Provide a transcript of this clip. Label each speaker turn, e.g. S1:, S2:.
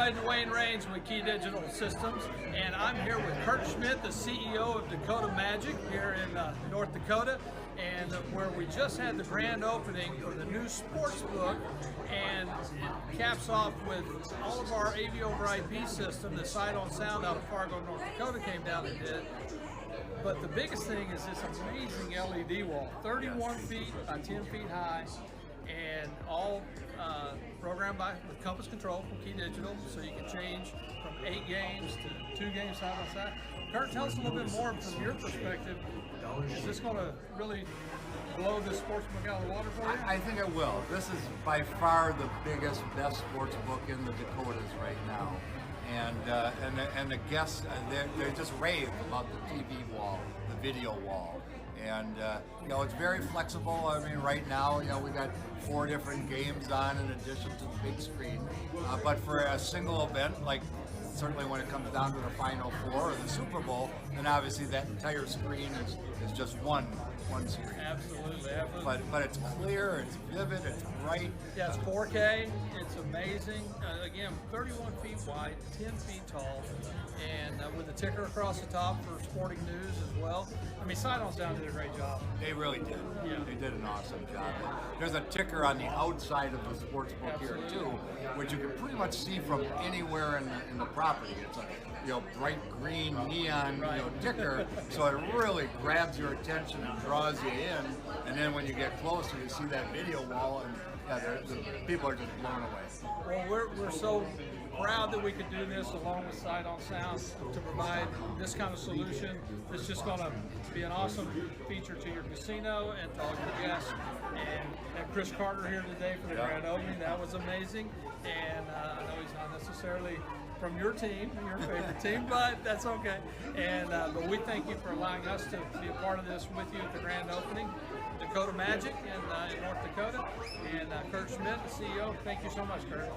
S1: everybody, Dwayne Raines with KeyDigital Systems, and I'm here with Kurt Schmidt, the CEO of Dakota Magic here in North Dakota, and where we just had the grand opening for the new sports book, and it caps off with all of our AV over IP system. The Sight on Sound out of Fargo, North Dakota came down and did. But the biggest thing is this amazing LED wall, 31 feet by 10 feet high, and all programmed with compass control from KeyDigital, so you can change from 8 games to 2 games side by side. Kurt, tell us a little bit more from your perspective. Is this going to really blow this sports book out of the water for you?
S2: I think it will. This is by far the biggest, best sports book in the Dakotas right now. And the guests, they just rave about the TV wall, the video wall. And you know, it's very flexible. I mean, right now, you know, we got 4 different games on in addition to the big screen. But for a single event, like certainly when it comes down to the Final Four or the Super Bowl, then obviously that entire screen is just one screen.
S1: Absolutely.
S2: But it's clear, it's vivid, it's bright.
S1: Yeah, it's 4K. It's amazing. Again, 31 feet wide, 10 feet tall, and with a ticker across the top for sporting news as well. I mean, Sight on Sound did a great job.
S2: They really did.
S1: Yeah.
S2: They did an awesome job. There's a ticker on the outside of the sports book here too, which you can pretty much see from anywhere in the property. It's a bright green neon ticker, so it really grabs your attention and draws you in. And then when you get closer, you see that video wall, and the people are just blown away.
S1: Well, we're so proud that we could do this along with Sight on Sound to provide this kind of solution. It's just going to be an awesome feature to your casino and to all your guests. And had Chris Carter here today for the grand opening. That was amazing. And I know he's not necessarily from your team, your favorite team, but that's okay. And but we thank you for allowing us to be a part of this with you at the grand opening. Dakota Magic in North Dakota, and Kurt Schmidt, the CEO. Thank you so much, Kurt.